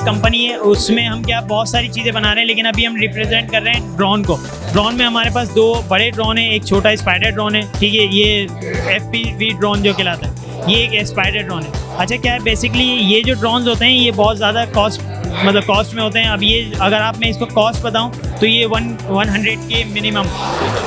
Company है, उसमें हम क्या बहुत सारी चीज़ें बना रहे हैं, लेकिन अभी हम रिप्रेजेंट कर रहे हैं ड्रोन को। ड्रोन में हमारे पास 2 बड़े ड्रोन है, एक छोटा स्पाइडर ड्रोन है, ठीक है, ये FPV ड्रोन जो कहलाता है, ये एक स्पाइडर ड्रोन है। अच्छा क्या है, बेसिकली ये जो ड्रोन्स होते हैं ये बहुत ज़्यादा कॉस्ट में होते हैं। अब ये अगर आप मैं इसको कॉस्ट बताऊं तो ये 100 के मिनिमम,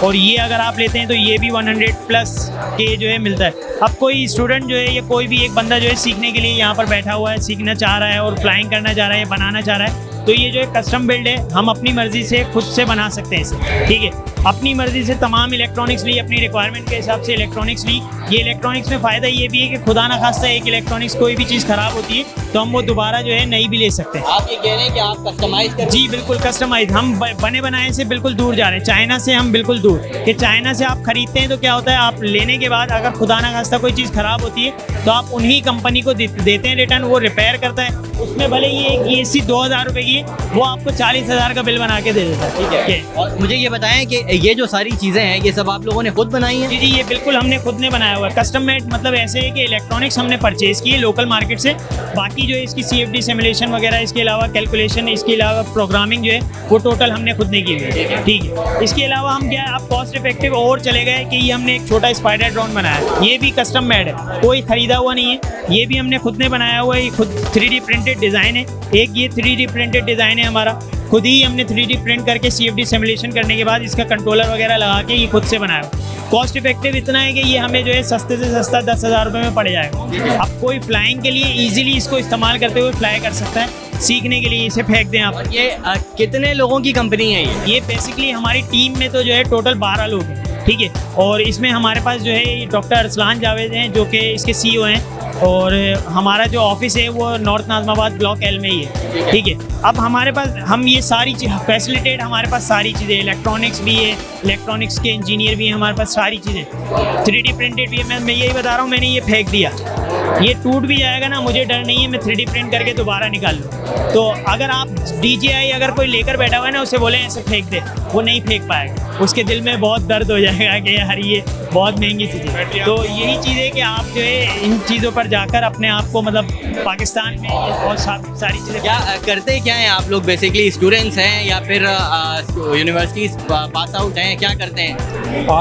और ये अगर आप लेते हैं तो ये भी 100 प्लस के जो है मिलता है। अब कोई स्टूडेंट जो है या कोई भी एक बंदा जो है सीखने के लिए यहाँ पर बैठा हुआ है, सीखना चाह रहा है और फ्लाइंग करना चाह रहा है, बनाना चाह रहा है, तो ये जो है कस्टम बिल्ड है, हम अपनी मर्ज़ी से खुद से बना सकते हैं इसे, ठीक है। अपनी मर्ज़ी से तमाम इलेक्ट्रॉनिक्स ली, अपनी रिक्वायरमेंट के हिसाब से इलेक्ट्रॉनिक्स ली। ये इलेक्ट्रॉनिक्स में फ़ायदा ये भी है कि खुदा ना खास्ता एक इलेक्ट्रॉनिक्स कोई भी चीज़ ख़राब होती है तो हम वो दोबारा जो है नई भी ले सकते हैं। आप ये कह रहे हैं कि आप कस्टमाइज कर? जी बिल्कुल कस्टमाइज। हम बने बनाए से बिल्कुल दूर जा रहे हैं, चाइना से हम बिल्कुल दूर। कि चाइना से आप खरीदते हैं तो क्या होता है, आप लेने के बाद अगर खुदा ना खास्ता कोई चीज़ ख़राब होती है तो आप उन्हीं कंपनी को देते हैं रिटर्न, वो रिपेयर करता है। उसमें भले ही एक AC 2000 रुपये की वो आपको 40,000 का बिल बना के दे देता है, ठीक है। और मुझे ये बताएं कि ये जो सारी चीज़ें हैं ये सब आप लोगों ने खुद बनाई हैं? जी जी, ये बिल्कुल हमने खुद ने बनाया हुआ है। कस्टम मेड मतलब ऐसे है कि इलेक्ट्रॉनिक्स हमने परचेज़ की है लोकल मार्केट से, बाकी जो है इसकी CFD सिमुलेशन वगैरह, इसके अलावा कैलकुलेशन, इसके अलावा प्रोग्रामिंग जो है वो टोटल हमने खुद ने की हुई है, ठीक है। इसके अलावा हम क्या आप कॉस्ट इफेक्टिव और चले गए कि ये हमने एक छोटा स्पाइडर ड्रोन बनाया है, ये भी कस्टम मेड है, कोई ख़रीदा हुआ नहीं है, ये भी हमने खुद ने बनाया हुआ है। ये खुद 3D प्रिंटेड डिज़ाइन है, एक ये 3D प्रिंटेड डिज़ाइन है हमारा, खुद ही हमने 3D प्रिंट करके CFD सिमुलेशन करने के बाद इसका कंट्रोलर वगैरह लगा के ये खुद से बनाया। कॉस्ट इफेक्टिव इतना है कि ये हमें जो है सस्ते से सस्ता 10,000 रुपये में पड़ जाएगा। अब कोई फ्लाइंग के लिए इजीली इसको इस्तेमाल करते हुए फ्लाई कर सकता है, सीखने के लिए इसे फेंक दें आप। और ये कितने लोगों की कंपनी है ये बेसिकली हमारी टीम में तो जो है टोटल 12 लोग हैं, ठीक है। और इसमें हमारे पास जो है डॉक्टर अरसलान जावेद हैं जो कि इसके CEO हैं, और हमारा जो ऑफिस है वो नॉर्थ नाज़माबाद ब्लॉक L में ही है, ठीक है। अब हमारे पास हम ये सारी चीज़ फैसिलिटेट, हमारे पास सारी चीज़ें, इलेक्ट्रॉनिक्स भी है, इलेक्ट्रॉनिक्स के इंजीनियर भी हैं हमारे पास, सारी चीज़ें 3D प्रिंटेड भी है। मैं यही बता रहा हूँ, मैंने ये फेंक दिया, ये टूट भी जाएगा ना, मुझे डर नहीं है, मैं 3D प्रिंट करके दोबारा निकाल लूँ। तो अगर आप DJI अगर कोई लेकर बैठा हुआ है ना, उसे बोले ऐसे फेंक दे, वो नहीं फेंक पाएगा, उसके दिल में बहुत दर्द हो जाएगा कि यार ये बहुत महंगी चीज़ है। तो यही चीज़ है कि आप जो है इन चीज़ों पर जाकर अपने आप को मतलब पाकिस्तान में बहुत सारी चीज़ें क्या करते क्या हैं आप लोग? बेसिकली स्टूडेंट्स हैं या फिर यूनिवर्सिटीज़ पास आउट हैं, क्या करते हैं?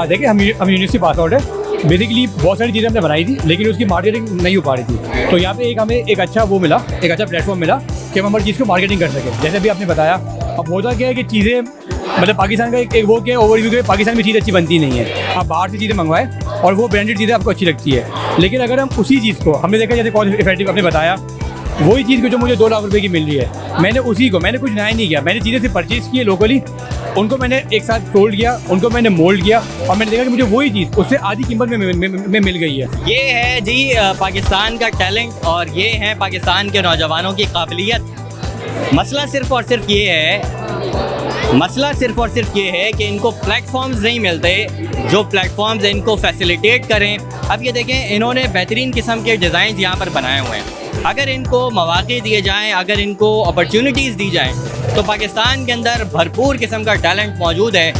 देखिए हम यूनिवर्सिटी पास आउट है। बेसिकली बहुत सारी चीज़ें हमने बनाई थी लेकिन उसकी मार्केटिंग नहीं हो पा रही थी, तो यहाँ पे हमें एक अच्छा वो मिला, एक अच्छा प्लेटफॉर्म मिला कि हम हमारी चीज़ को मार्केटिंग कर सकें। जैसे भी आपने बताया, अब होता क्या है कि चीज़ें मतलब पाकिस्तान का एक वो क्या ओवरव्यू के, पाकिस्तान में चीज़ अच्छी बनती नहीं है, आप बाहर से चीज़ें मंगवाएं और वो ब्रांडेड चीज़ें आपको अच्छी लगती है। लेकिन अगर हम उसी चीज़ को, हमने देखा जैसे कॉस्ट इफेक्टिव आपने बताया, वही चीज़ को जो मुझे 2 लाख रुपए की मिल रही है, मैंने उसी को, मैंने कुछ नया नहीं किया, मैंने चीज़ें से परचेज़ की है लोकली, उनको मैंने एक साथ फोल्ड किया, उनको मैंने मोल्ड किया और मैंने देखा कि मुझे वही चीज़ उससे आधी कीमत में मिल गई है। ये है जी पाकिस्तान का टैलेंट और ये है पाकिस्तान के नौजवानों की काबिलियत। मसला सिर्फ़ और सिर्फ ये है कि इनको प्लेटफॉर्म्स नहीं मिलते जो प्लेटफॉर्म्स इनको फैसिलिटेट करें। अब ये देखें, इन्होंने बेहतरीन किस्म के डिज़ाइन यहाँ पर बनाए हुए हैं। अगर इनको मौक़े दिए जाएँ, अगर इनको अपॉर्चुनिटीज़ दी जाएँ तो पाकिस्तान के अंदर भरपूर किस्म का टैलेंट मौजूद है